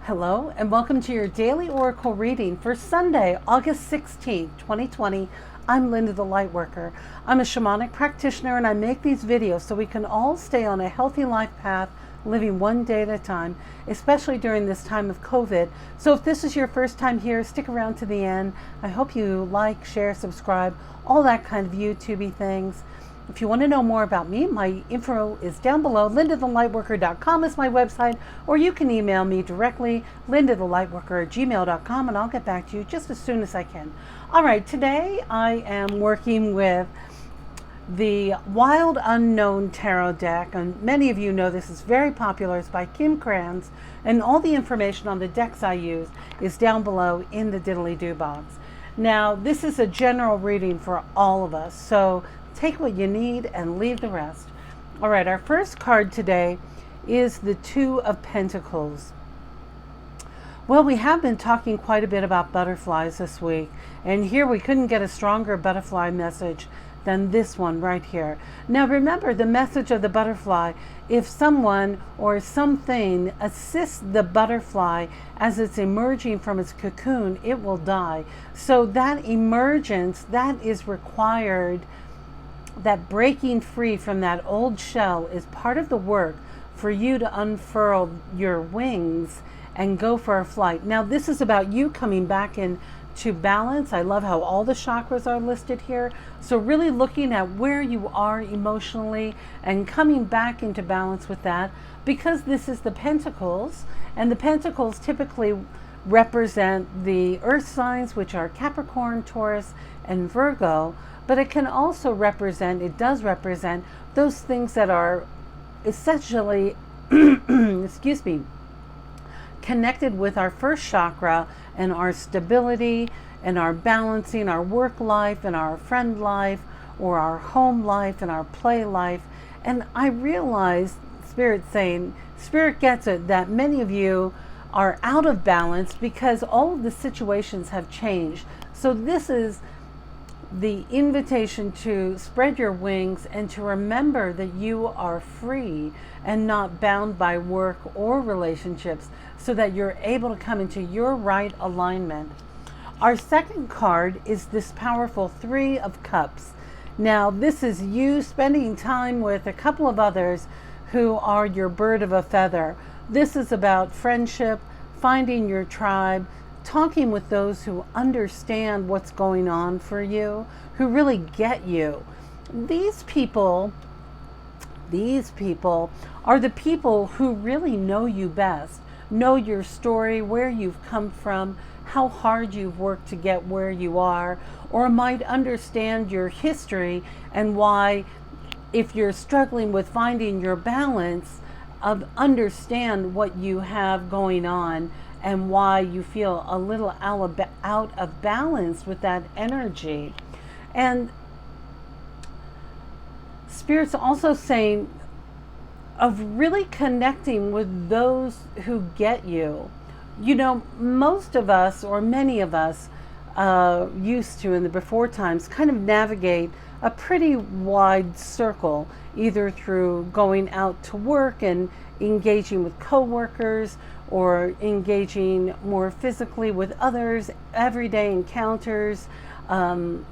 Hello and welcome to your daily oracle reading for Sunday, August 16th, 2020. I'm Linda the Lightworker. I'm a shamanic practitioner and I make these videos so we can all stay on a healthy life path, living one day at a time, especially during this time of COVID. So if this is your first time here, stick around to the end. I hope you like, share, subscribe, all that kind of YouTubey things. If you want to know more about me, my info is down below. LindaTheLightWorker.com is my website, or you can email me directly, LindaTheLightWorker@gmail.com, and I'll get back to you just as soon as I can. All right, today I am working with the Wild Unknown Tarot deck, and many of you know this is very popular. It's by Kim Krans, and all the information on the decks I use is down below in the diddly-do box. Now, this is a general reading for all of us, so take what you need and leave the rest. All right, our first card today is the Two of Pentacles. Well, we have been talking quite a bit about butterflies this week, and here we couldn't get a stronger butterfly message than this one right here. Now remember the message of the butterfly: if someone or something assists the butterfly as it's emerging from its cocoon, it will die. So that emergence, that is required. That breaking free from that old shell is part of the work for you to unfurl your wings and go for a flight. Now this is about you coming back into balance. I love how all the chakras are listed here. So really looking at where you are emotionally and coming back into balance with that, because this is the Pentacles, and the Pentacles typically represent the earth signs, which are Capricorn, Taurus, and Virgo. But it can also represent, it does represent those things that are essentially, excuse me, connected with our first chakra and our stability and our balancing, our work life and our friend life, or our home life and our play life. And I realize, Spirit gets it, that many of you are out of balance because all of the situations have changed. So this is the invitation to spread your wings and to remember that you are free and not bound by work or relationships, so that you're able to come into your right alignment. Our second card is this powerful Three of Cups. Now this is you spending time with a couple of others who are your bird of a feather. This is about friendship, finding your tribe, talking with those who understand what's going on for you, who really get you. These people are the people who really know you best, know your story, where you've come from, how hard you've worked to get where you are, or might understand your history and why, if you're struggling with finding your balance, understand what you have going on and why you feel a little out of balance with that energy. And Spirit's also saying of really connecting with those who get you. You know, most of us, or many of us, used to in the before times kind of navigate a pretty wide circle, either through going out to work and engaging with coworkers, or engaging more physically with others, everyday encounters. And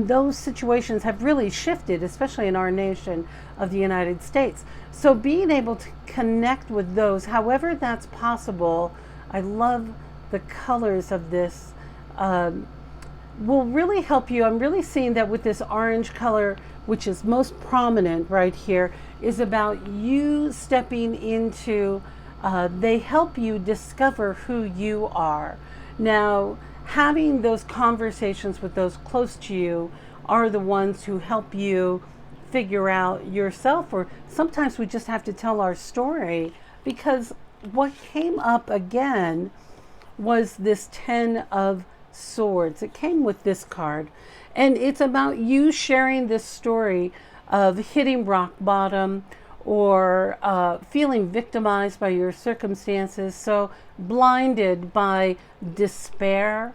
those situations have really shifted, especially in our nation of the United States. So being able to connect with those, however that's possible, I love the colors of this, will really help you. I'm really seeing that with this orange color, which is most prominent right here, is about you stepping into, they help you discover who you are. Now, having those conversations with those close to you are the ones who help you figure out yourself, or sometimes we just have to tell our story, because what came up again was this Ten of Swords. It came with this card, and it's about you sharing this story of hitting rock bottom, or feeling victimized by your circumstances, so blinded by despair.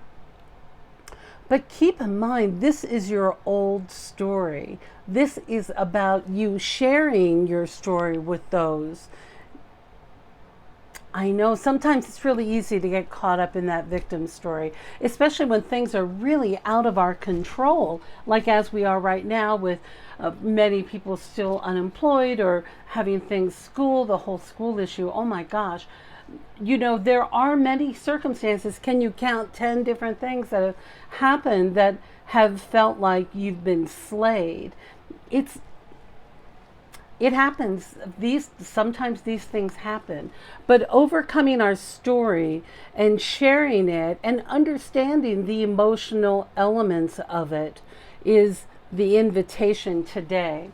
But keep in mind, this is your old story. This is about you sharing your story with those. I know sometimes it's really easy to get caught up in that victim story, especially when things are really out of our control, like as we are right now with many people still unemployed or having things school, the whole school issue. Oh my gosh. You know, there are many circumstances. Can you count 10 different things that have happened that have felt like you've been slayed? It happens. Sometimes these things happen, but overcoming our story and sharing it and understanding the emotional elements of it is the invitation today.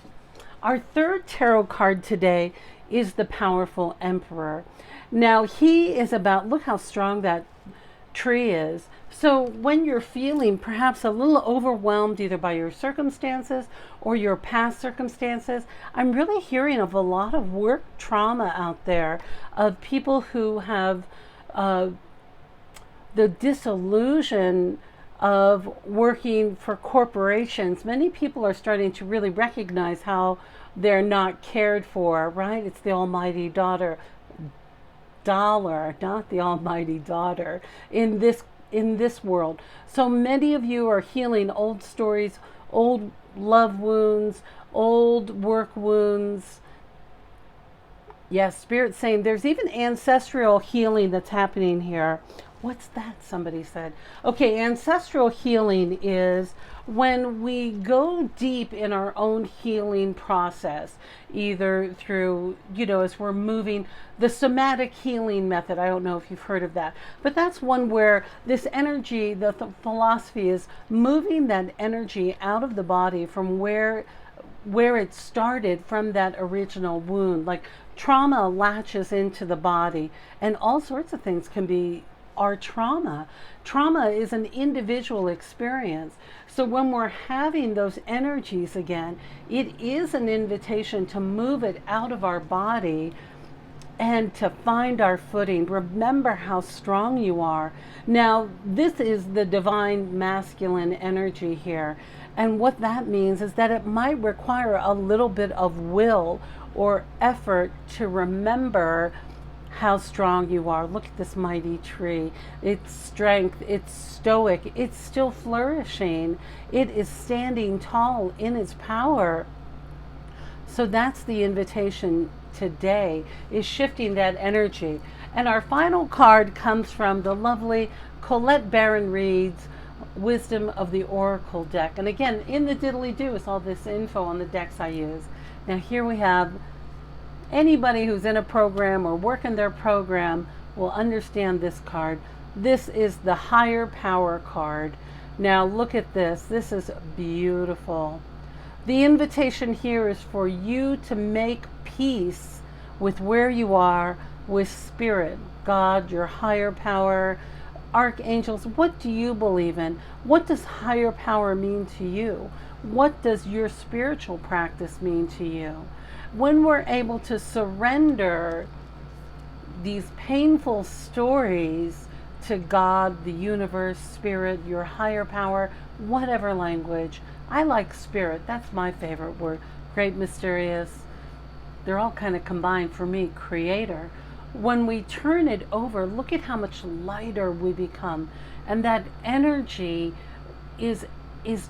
Our third tarot card today is the Powerful Emperor. Now he is about, look how strong that tree is. So when you're feeling perhaps a little overwhelmed either by your circumstances or your past circumstances, I'm really hearing of a lot of work trauma out there, of people who have the disillusion of working for corporations. Many people are starting to really recognize how they're not cared for, right? It's the almighty dollar, not the almighty daughter in this world. So many of you are healing old stories, old love wounds, old work wounds. Yes, Spirit's saying there's even ancestral healing that's happening here. What's that? Somebody said. Okay, ancestral healing is when we go deep in our own healing process, either through, as we're moving the somatic healing method. I don't know if you've heard of that, but that's one where this energy, the philosophy is moving that energy out of the body from where it started, from that original wound. Like trauma latches into the body, and all sorts of things can be our trauma. Trauma is an individual experience. So when we're having those energies again, it is an invitation to move it out of our body and to find our footing. Remember how strong you are. Now, this is the divine masculine energy here. And what that means is that it might require a little bit of will or effort to remember how strong you are. Look at this mighty tree. Its strength, it's stoic, it's still flourishing. It is standing tall in its power. So that's the invitation today, is shifting that energy. And our final card comes from the lovely Colette Baron-Reid's Wisdom of the Oracle deck. And again, in the diddly-do is all this info on the decks I use. Now here we have, anybody who's in a program or working their program will understand this card. This is the Higher Power card. Now look at this. This is beautiful. The invitation here is for you to make peace with where you are, with Spirit, God, your higher power, archangels. What do you believe in? What does higher power mean to you? What does your spiritual practice mean to you? When we're able to surrender these painful stories to God, the universe, Spirit, your higher power, whatever language. I like Spirit. That's my favorite word. Great, mysterious. They're all kind of combined for me. Creator. When we turn it over, look at how much lighter we become. And that energy is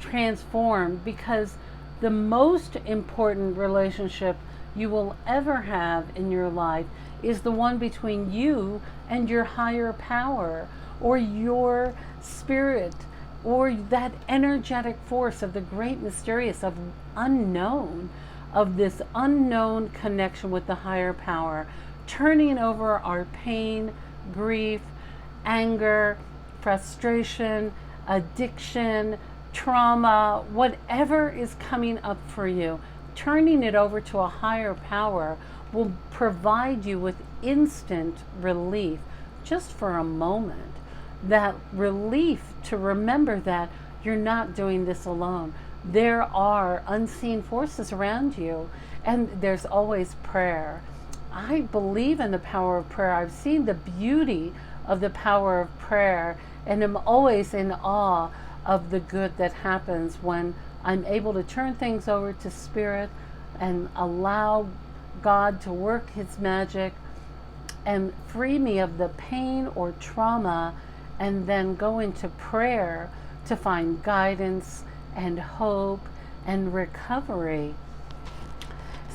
transformed, because the most important relationship you will ever have in your life is the one between you and your higher power, or your spirit, or that energetic force of the great mysterious, of unknown, of this unknown connection with the higher power, turning over our pain, grief, anger, frustration, addiction, trauma, whatever is coming up for you. Turning it over to a higher power will provide you with instant relief, just for a moment. That relief to remember that you're not doing this alone. There are unseen forces around you, and there's always prayer. I believe in the power of prayer. I've seen the beauty of the power of prayer, and am always in awe of the good that happens when I'm able to turn things over to Spirit and allow God to work His magic and free me of the pain or trauma, and then go into prayer to find guidance and hope and recovery.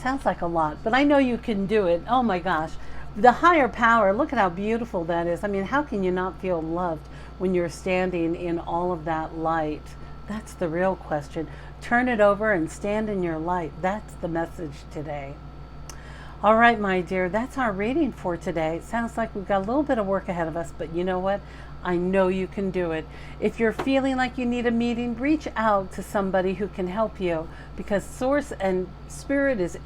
Sounds like a lot, but I know you can do it. Oh my gosh. The higher power, look at how beautiful that is. I mean, how can you not feel loved when you're standing in all of that light? That's the real question. Turn it over and stand in your light. That's the message today. All right, my dear, that's our reading for today. It sounds like we've got a little bit of work ahead of us, but you know what? I know you can do it. If you're feeling like you need a meeting, reach out to somebody who can help you, because Source and Spirit is